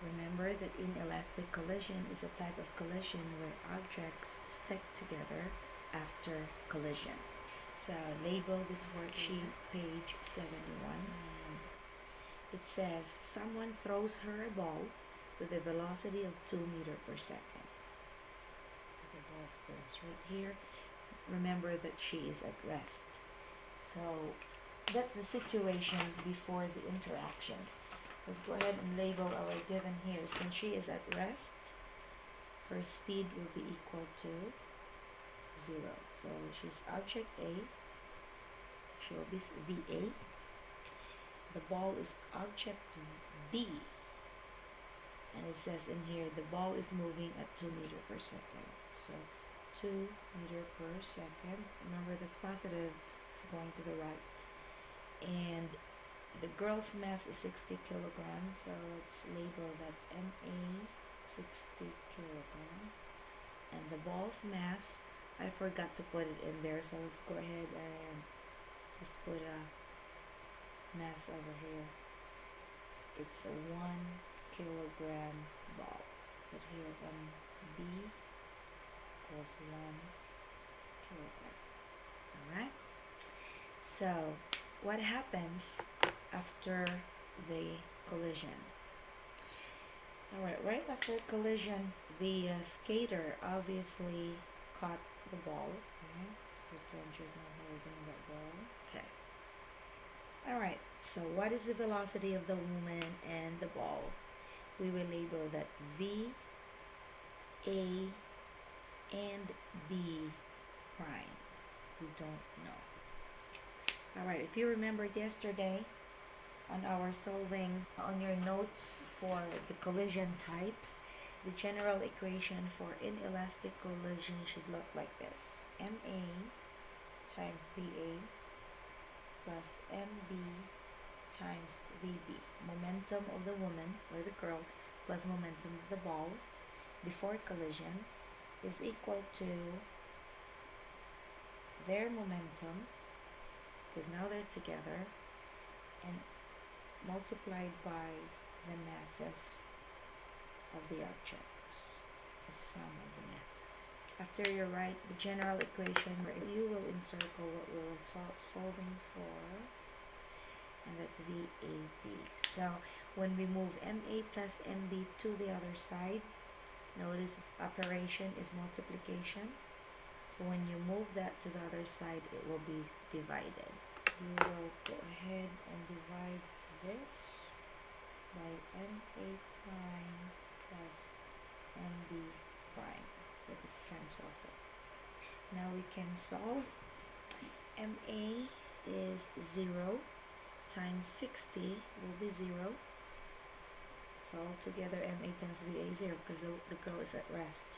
Remember that inelastic collision is a type of collision where objects stick together after collision. So label this worksheet page 71. It says someone throws her a ball with a velocity of 2 meters per second. The ball spins right here. Remember that she is at rest. So that's the situation before the interaction. Let's go ahead and label our given here. Since she is at rest, her speed will be equal to 0. So she's object A. So she will be VA. The ball is object B. And it says in here, the ball is moving at 2 meters per second. So 2 meters per second. Remember, that's positive. It's going to the right. And the girl's mass is 60 kilograms. So let's label that MA 60 kilograms. And the ball's mass, I forgot to put it in there. So let's go ahead and just put a mass over here. It's a 1 kilogram ball. Let's put here MB equals 1 kilogram. Alright? So, what happens after the collision? Alright, right after collision, the skater obviously caught the ball. Okay? Let's pretend she's not holding that ball. Okay. Alright, so what is the velocity of the woman and the ball? We will label that V, A, and B prime. We don't know. Alright, if you remembered yesterday on our solving on your notes for the collision types, the general equation for inelastic collision should look like this. MA times VA plus MB times VB. Momentum of the woman or the girl plus momentum of the ball before collision is equal to their momentum, because now they're together, and multiplied by the masses of the objects, the sum of the masses. After you write the general equation, you will encircle what we're solving for, and that's VAB. So when we move MA plus MB to the other side, notice operation is multiplication. So when you move that to the other side, it will be divided. You will go ahead and divide this by MA prime plus MB prime. So this cancels it. Now we can solve. MA is 0 times 60 will be 0. So altogether MA times VA is 0 because the girl is at rest.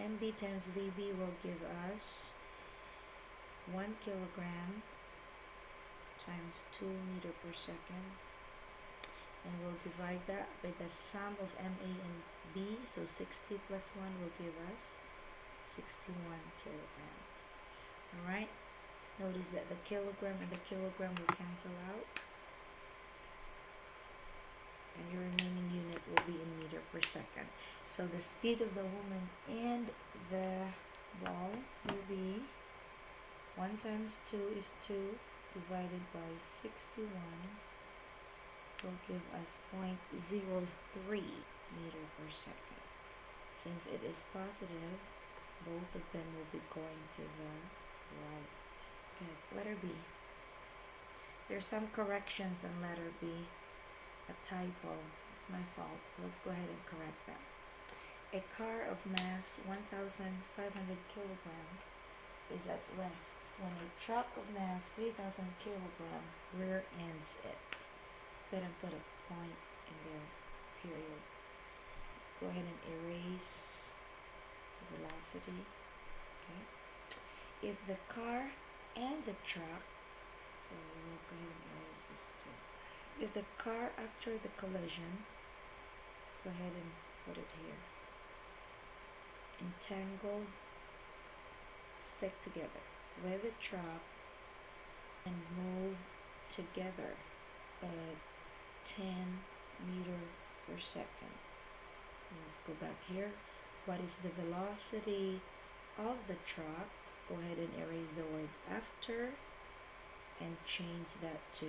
MB times VB will give us 1 kilogram times 2 meters per second, and we'll divide that by the sum of MA and B. So 60 plus 1 will give us 61 kilogram. Alright, notice that the kilogram and the kilogram will cancel out, and your remaining unit will be in meter per second. So the speed of the woman and the ball will be 1 times 2 is 2 divided by 61 will give us 0.03 meter per second. Since it is positive, both of them will be going to the right. Okay, letter B. There's some corrections on letter B. A typo. It's my fault. So let's go ahead and correct that. A car of mass 1,500 kilograms is at rest when a truck of mass 3,000 kilograms rear ends it. Go ahead and put a point in there, period. Go ahead and erase the velocity. Okay. If the car and the truck, so we'll go ahead and erase this too. If the car after the collision, let's go ahead and put it here, entangled, stick together with the truck and move together at 10 meters per second. Let's go back here. What is the velocity of the truck? Go ahead and erase the word after and change that to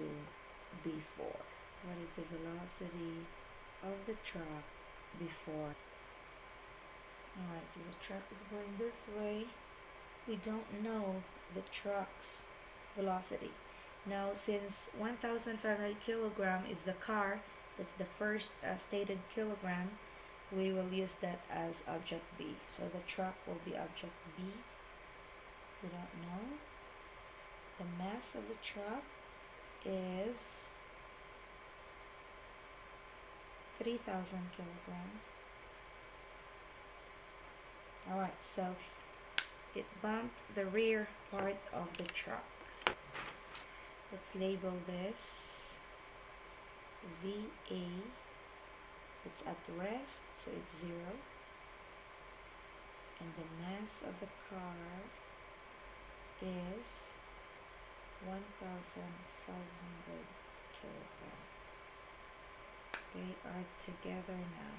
before. What is the velocity of the truck before? Alright, so the truck is going this way. We don't know the truck's velocity. Now, since 1,500 kilogram is the car, that's the first stated kilogram, we will use that as object B. So the truck will be object B. We don't know. The mass of the truck is 3,000 kilogram. Alright, so it bumped the rear part of the truck. Let's label this VA. It's at rest, so it's 0. And the mass of the car is 1,500 kilogram. They are together now.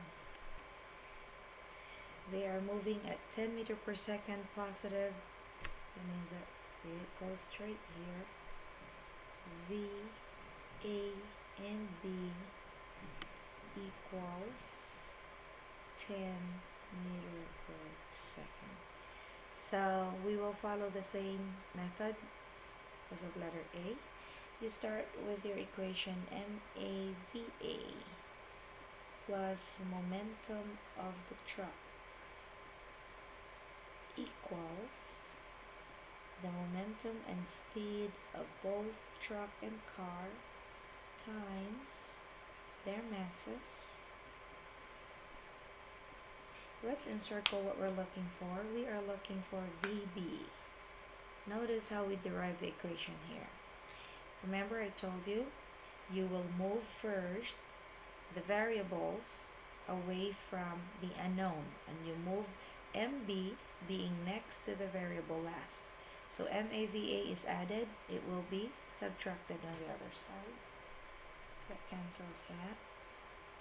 They are moving at 10 meters per second positive. That means that it goes straight here. V, A, and B equals 10 meters per second. So we will follow the same method as of letter A. You start with your equation MAVA plus momentum of the truck equals the momentum and speed of both truck and car times their masses. Let's encircle what we're looking for. We are looking for VB. Notice how we derive the equation here. Remember, I told you, you will move first the variables away from the unknown, and you move MB being next to the variable last. So MAVA is added, it will be subtracted on the other side. That cancels that.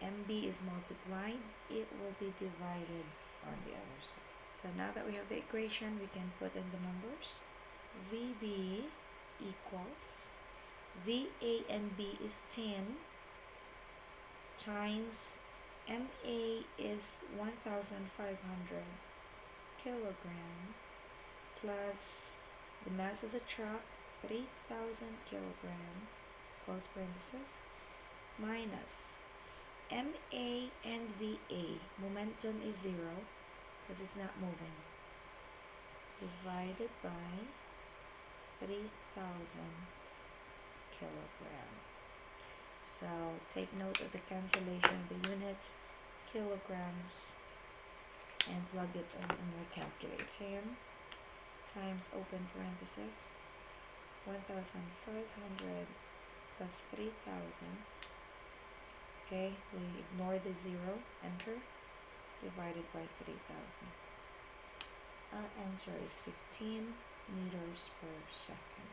MB is multiplied, it will be divided on the other side. So now that we have the equation, we can put in the numbers. VB equals, VA and B is 10 times MA is 1,500 kilogram plus the mass of the truck, 3,000 kilogram, close parenthesis, minus MA and VA, momentum is 0 because it's not moving, divided by 3,000 kilogram. So take note of the cancellation of the units, kilograms, and plug it in your calculator. 10 times open parenthesis 1,500 plus 3,000. Okay, we ignore the 0, enter, divided by 3,000. Our answer is 15 meters per second.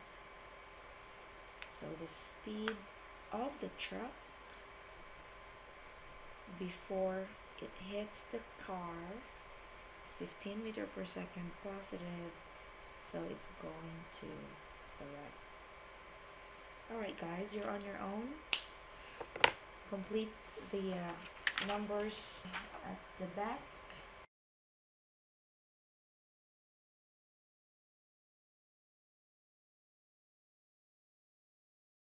So the speed of the truck before it hits the car is 15 meters per second positive, so it's going to the right. Alright guys, you're on your own. Complete the numbers at the back.